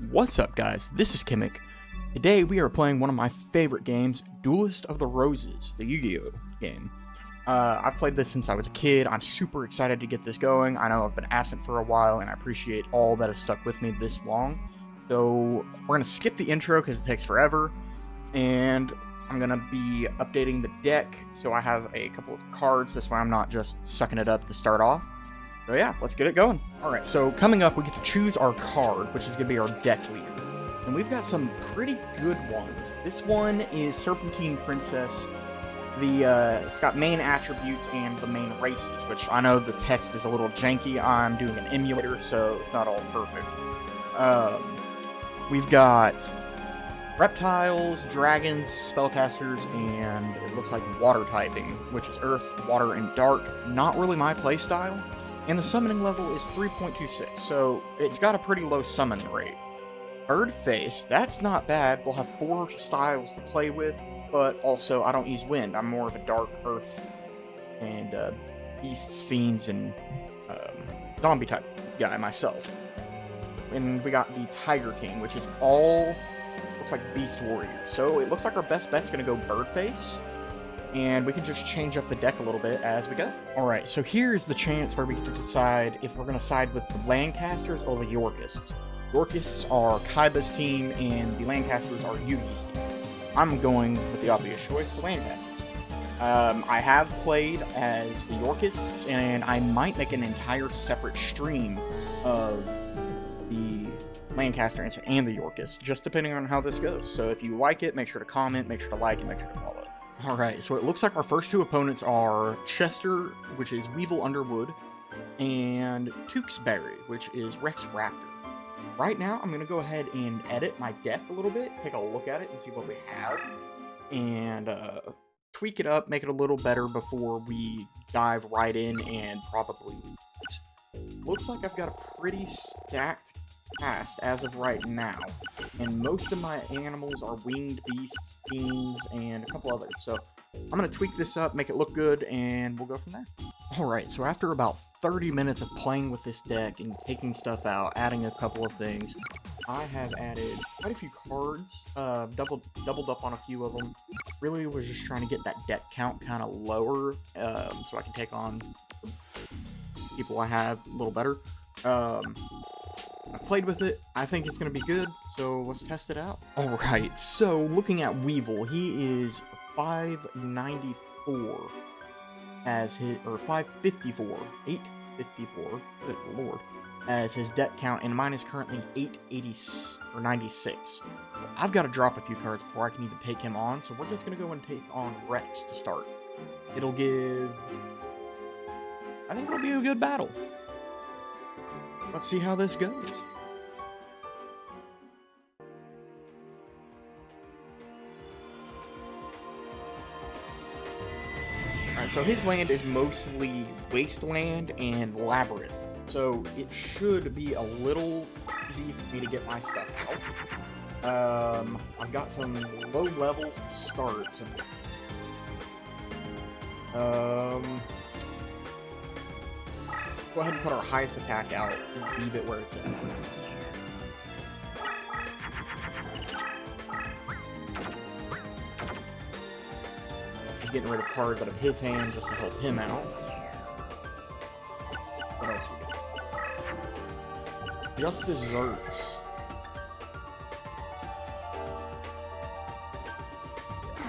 What's up, guys? This is Kimmick. Today we are playing one of my favorite games, Duelists of the Roses, the Yu-Gi-Oh game. I've played this since I was a kid. I'm super excited to get this going. I know I've been absent for a while, and I appreciate all that has stuck with me this long. So we're going to skip the intro because it takes forever, and I'm going to be updating the deck so I have a couple of cards. This way I'm not just sucking it up to start off. So yeah, let's get it going. Alright, so coming up, we get to choose our card, which is going to be our deck leader. And we've got some pretty good ones. This one is Serpentine Princess. It's got main attributes and the main races, which I know the text is a little janky. I'm doing an emulator, so it's not all perfect. We've got reptiles, dragons, spellcasters, and it looks like water typing, which is earth, water, and dark. Not really my playstyle. And the summoning level is 3.26, so it's got a pretty low summon rate. Bird Face, that's not bad. We'll have 4 styles to play with, but also I don't use wind. I'm more of a dark, earth, and beasts, fiends, and zombie type guy myself. And we got the Tiger King, which is all, looks like Beast Warrior. So it looks like our best bet's going to go Bird Face. And we can just change up the deck a little bit as we go. Alright, so here's the chance where we get to decide if we're going to side with the Lancasters or the Yorkists. Yorkists are Kaiba's team, and the Lancasters are Yugi's team. I'm going with the obvious choice, the Lancasters. I have played as the Yorkists, and I might make an entire separate stream of the Lancaster and the Yorkists, just depending on how this goes. So if you like it, make sure to comment, make sure to like, and make sure to follow. Alright, so it looks like our first 2 opponents are Chester, which is Weevil Underwood, and Tewksbury, which is Rex Raptor. Right now, I'm going to go ahead and edit my deck a little bit, take a look at it and see what we have, and tweak it up, make it a little better before we dive right in and probably lose. Looks like I've got a pretty stacked cast as of right now, and most of my animals are winged beasts, fiends, and a couple others. So I'm going to tweak this up, make it look good, and we'll go from there. Alright, so after about 30 minutes of playing with this deck and taking stuff out, adding a couple of things, I have added quite a few cards, doubled up on a few of them. Really was just trying to get that deck count kind of lower, so I can take on the people I have a little better. I've played with it, I think it's going to be good, so let's test it out. Alright, so looking at Weevil, he is 594 as his, or 554, 854, good lord, as his deck count, and mine is currently 880, or 96. I've got to drop a few cards before I can even take him on, so we're just going to go and take on Rex to start. It'll give, I think it'll be a good battle. Let's see how this goes. Alright, so his land is mostly Wasteland and Labyrinth, so it should be a little easy for me to get my stuff out. I've got some low levels to start, so go ahead and put our highest attack out and leave it where it's at. He's getting rid of cards out of his hand just to help him out. What else we got? Just desserts.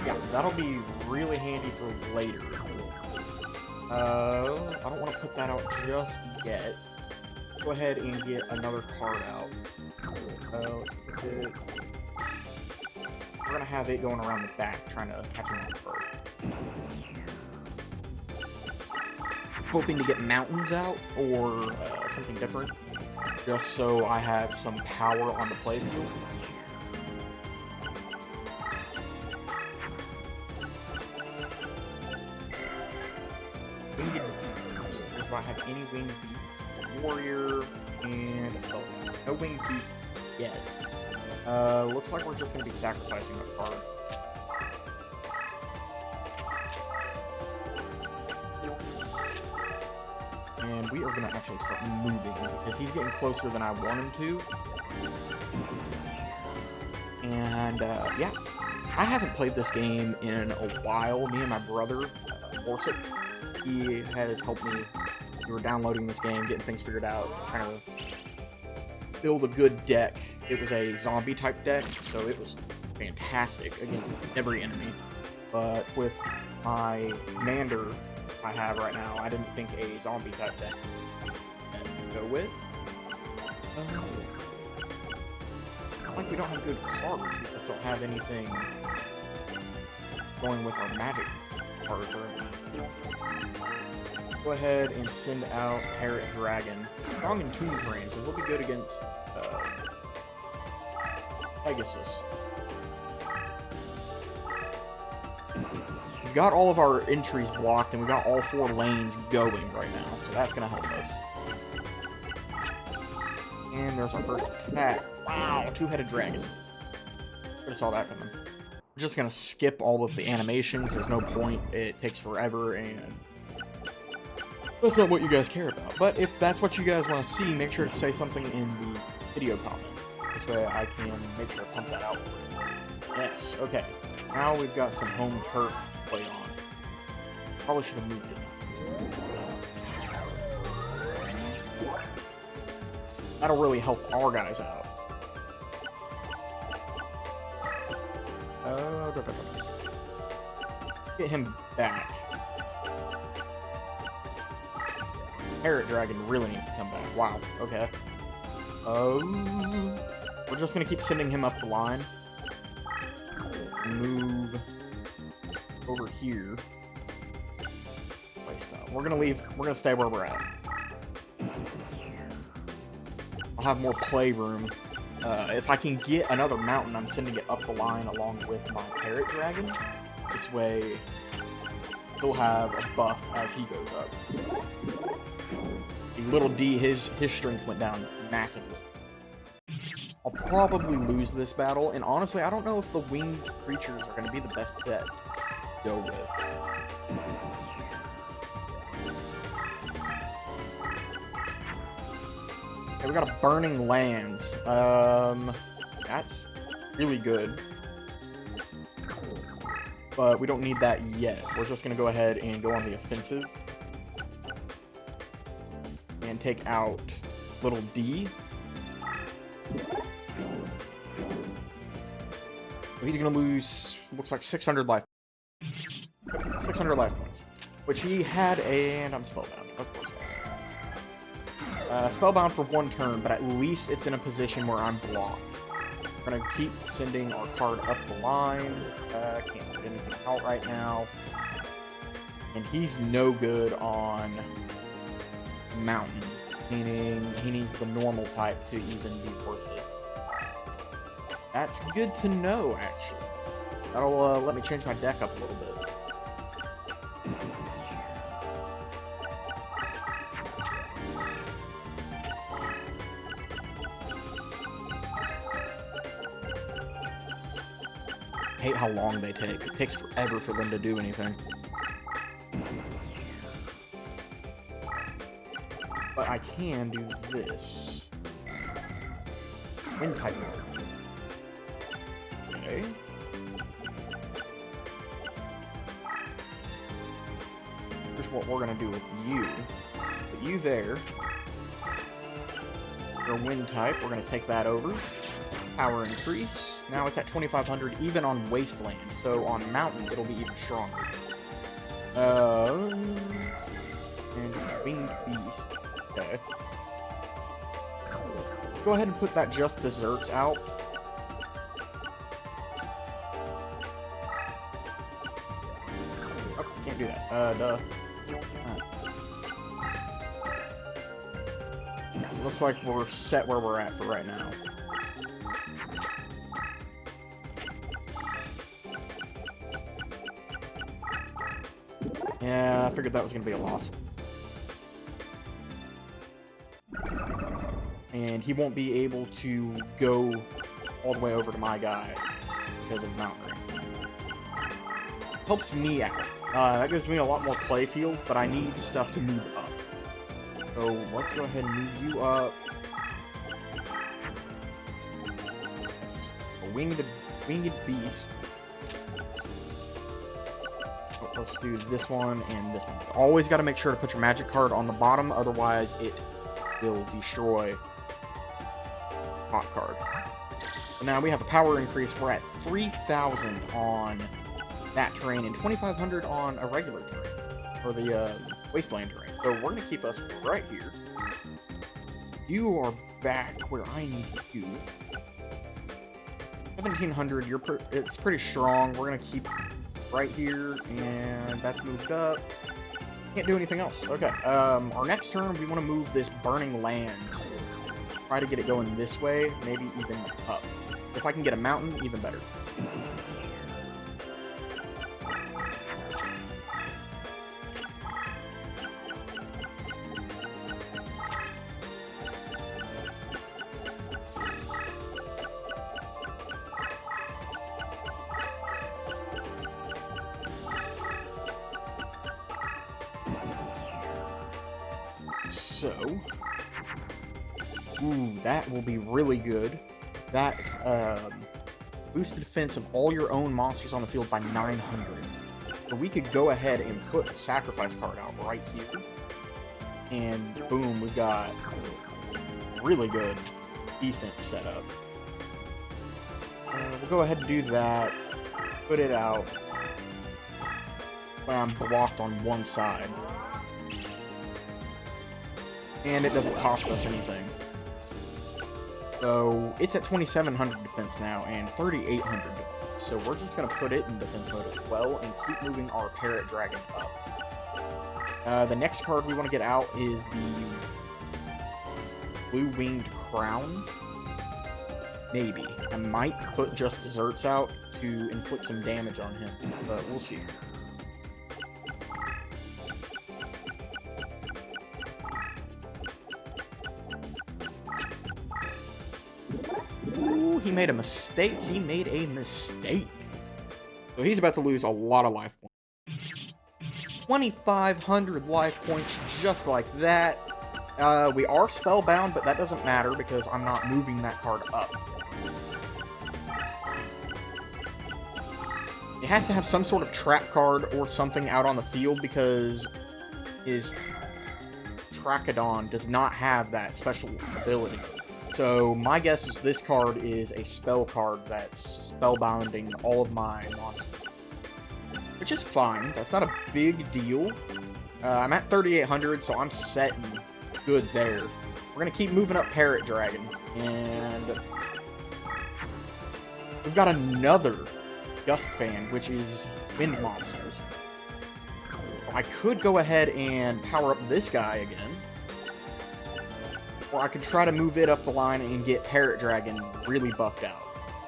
Yeah, that'll be really handy for later. I don't want to put that out just yet. Go ahead and get another card out. Let's put it... We're going to have it going around the back, trying to catch him on first. Hoping to get mountains out, or something different, just so I have some power on the playfield. Do I have any winged beast? Warrior and a spell. No winged beast yet. Looks like we're just going to be sacrificing a card. And we are going to actually start moving, because he's getting closer than I want him to. And yeah, I haven't played this game in a while. Me and my brother, Orsic, he has helped me. We were downloading this game, getting things figured out, trying to build a good deck. It was a zombie type deck, so it was fantastic against every enemy. But with my commander I have right now, I didn't think a zombie type deck to go with. Not like we don't have good cards, we just don't have anything going with our magic cards right now. Go ahead and send out Parrot Dragon. Strong in Tomb Terrain, so he'll be good against Pegasus. We've got all of our entries blocked, and we've got all 4 lanes going right now, so that's going to help us. And there's our first attack. Wow, 2-headed dragon. Could have saw that coming. We're just going to skip all of the animations. There's no point. It takes forever, and that's not what you guys care about. But if that's what you guys want to see, make sure to say something in the video comment. This way I can make sure to pump that out for you. Yes, okay. Now we've got some home turf to play on. Probably should have moved it. That'll really help our guys out. Get him back. Parrot Dragon really needs to come back. Wow, okay. We're just gonna keep sending him up the line. Move over here. We're gonna stay where we're at. I'll have more playroom. If I can get another mountain, I'm sending it up the line along with my Parrot Dragon. This way, he'll have a buff as he goes up. Little D, his strength went down massively. I'll probably lose this battle, and honestly, I don't know if the winged creatures are going to be the best bet to go with. Okay, we got a Burning Lands. That's really good. But we don't need that yet. We're just going to go ahead and go on the offensive. And take out little D. He's going to lose, looks like 600 life. 600 life points. Which he had, and I'm spellbound, of course. Spellbound for 1 turn, but at least it's in a position where I'm blocked. We're going to keep sending our card up the line. Can't put anything out right now. And he's no good on mountain, meaning he needs the normal type to even be worth it. That's good to know, actually. That'll let me change my deck up a little bit. I hate how long they take. It takes forever for them to do anything. But I can do this. Wind type. Okay. Here's what we're gonna do with you. Put you there. Your wind type, we're gonna take that over. Power increase. Now it's at 2500 even on Wasteland. So on Mountain, it'll be even stronger. And Winged Beast. Okay. Let's go ahead and put that Just Desserts out. Oh, can't do that. Duh. Looks like we're set where we're at for right now. Yeah, I figured that was going to be a loss. And he won't be able to go all the way over to my guy because of Mountain Ring. Helps me out. That gives me a lot more play field, but I need stuff to move up. So let's go ahead and move you up. winged beast. Let's do this one and this one. Always got to make sure to put your magic card on the bottom, otherwise it will destroy hot card. So now we have a power increase. We're at 3,000 on that terrain and 2,500 on a regular terrain, or the wasteland terrain. So we're going to keep us right here. You are back where I need you. 1,700, it's pretty strong. We're going to keep right here, and that's moved up. Can't do anything else. Okay, our next turn, we want to move this burning lands. Try to get it going this way, maybe even up. If I can get a mountain, even better. So, ooh, that will be really good. That boosts the defense of all your own monsters on the field by 900. So we could go ahead and put the sacrifice card out right here. And boom, we've got really good defense set up. We'll go ahead and do that. Put it out when I'm blocked on one side. And it doesn't cost us anything. So it's at 2,700 defense now and 3,800 defense. So we're just going to put it in defense mode as well and keep moving our parrot dragon up. The next card we want to get out is the blue-winged crown. Maybe. I might put just desserts out to inflict some damage on him, but we'll see. Ooh, he made a mistake. He made a mistake. So he's about to lose a lot of life points. 2,500 life points just like that. We are spellbound, but that doesn't matter because I'm not moving that card up. It has to have some sort of trap card or something out on the field because his Trachodon does not have that special ability. So my guess is this card is a spell card that's spellbounding all of my monsters. Which is fine. That's not a big deal. I'm at 3,800, so I'm set and good there. We're going to keep moving up Parrot Dragon. And we've got another Gust Fan, which is wind monsters. I could go ahead and power up this guy again. Or I could try to move it up the line and get Parrot Dragon really buffed out.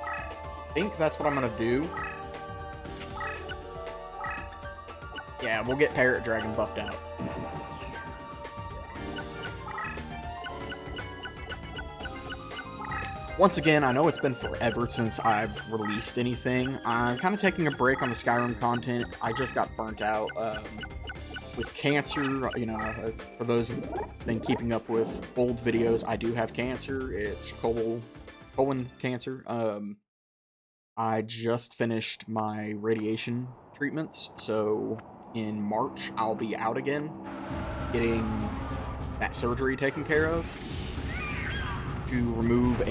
I think that's what I'm going to do. Yeah, we'll get Parrot Dragon buffed out. Once again, I know it's been forever since I've released anything. I'm kind of taking a break on the Skyrim content. I just got burnt out with cancer. You know, for those who've been keeping up with old videos, I do have cancer. It's colon cancer. I just finished my radiation treatments, so in March I'll be out again, getting that surgery taken care of to remove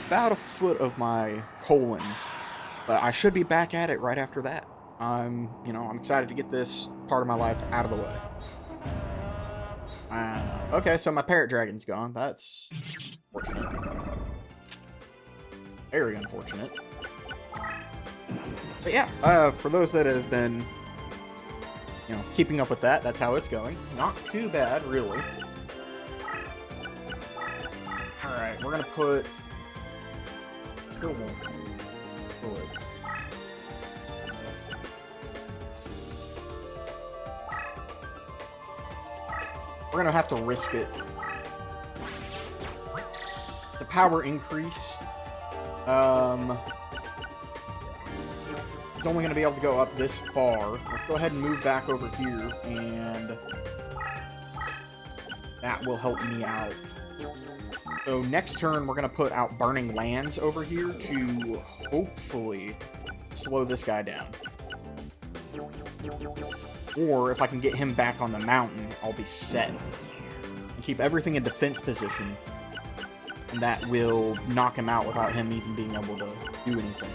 about a foot of my colon, but I should be back at it right after that. I'm excited to get this part of my life out of the way. Okay, so my Parrot Dragon's gone. That's unfortunate. Very unfortunate. But yeah, for those that have been, keeping up with that, that's how it's going. Not too bad, really. Alright, we're gonna put... Still won't. Will it? We're gonna have to risk it. The power increase. It's only gonna be able to go up this far. Let's go ahead and move back over here, and that will help me out. So next turn, we're going to put out Burning Lands over here to hopefully slow this guy down. Or if I can get him back on the mountain, I'll be set. And keep everything in defense position. And that will knock him out without him even being able to do anything.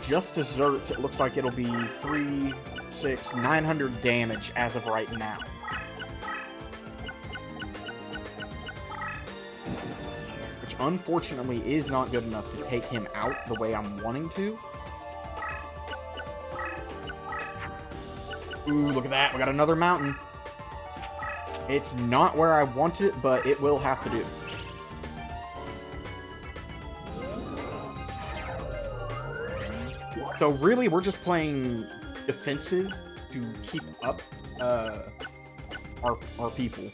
Just desserts, it looks like it'll be 3, 6, 900 damage as of right now. Which unfortunately is not good enough to take him out the way I'm wanting to. Ooh, look at that. We got another mountain. It's not where I want it, but it will have to do. So really, we're just playing defensive to keep up our people.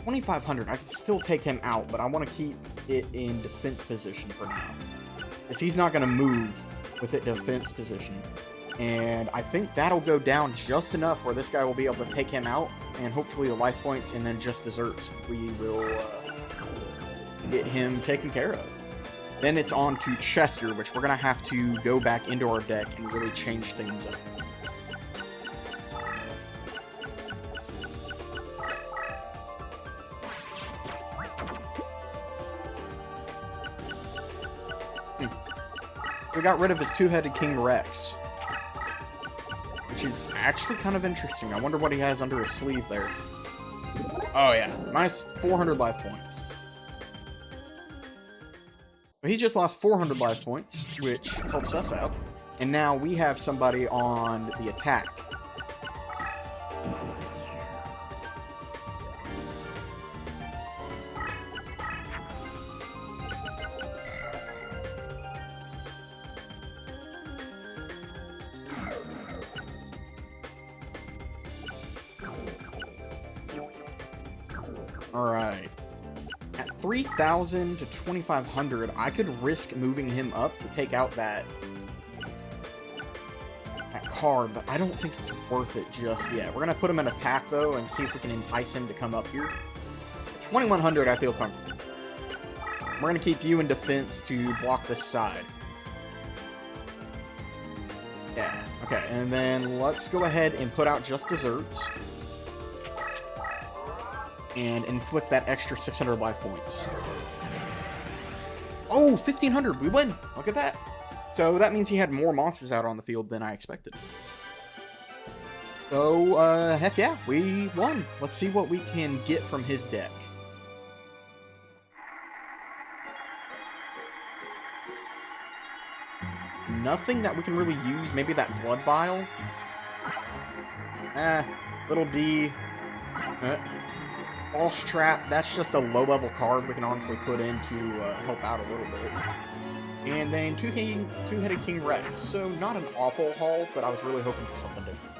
2,500, I can still take him out, but I want to keep it in defense position for now. Because he's not going to move with it defense position. And I think that'll go down just enough where this guy will be able to take him out, and hopefully the life points, and then just desserts, we will get him taken care of. Then it's on to Chester, which we're going to have to go back into our deck and really change things up. We got rid of his two-headed King Rex, which is actually kind of interesting. I wonder what he has under his sleeve there. Oh yeah, minus 400 life points. He just lost 400 life points, which helps us out. And now we have somebody on the attack. Alright. At 3,000 to 2,500, I could risk moving him up to take out that card, but I don't think it's worth it just yet. We're going to put him in attack, though, and see if we can entice him to come up here. 2,100, I feel comfortable. We're going to keep you in defense to block this side. Yeah, okay, and then let's go ahead and put out just desserts. And inflict that extra 600 life points. Oh, 1,500! We win! Look at that! So that means he had more monsters out on the field than I expected. So, heck yeah, we won. Let's see what we can get from his deck. Nothing that we can really use. Maybe that Blood Vial? Little D. False Trap, that's just a low-level card we can honestly put in to help out a little bit. And then two-headed King Rex. So not an awful haul, but I was really hoping for something different.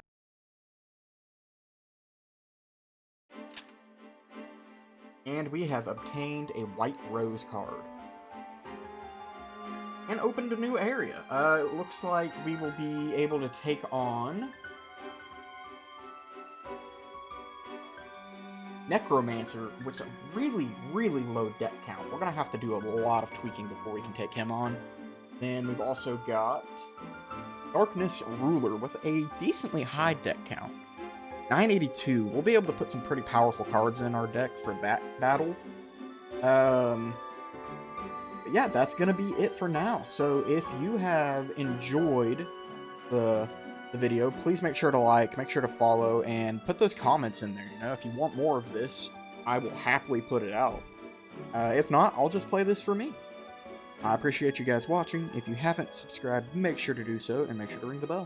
And we have obtained a White Rose card. And opened a new area. It looks like we will be able to take on Necromancer, which is a really, really low deck count. We're going to have to do a lot of tweaking before we can take him on. Then we've also got Darkness Ruler with a decently high deck count. 982. We'll be able to put some pretty powerful cards in our deck for that battle. But yeah, that's going to be it for now. So if you have enjoyed the video, please make sure to like, make sure to follow, and put those comments in there. You know, if you want more of this, I will happily put it out. If not, I'll just play this for me. I appreciate you guys watching. If you haven't subscribed, make sure to do so, and make sure to ring the bell.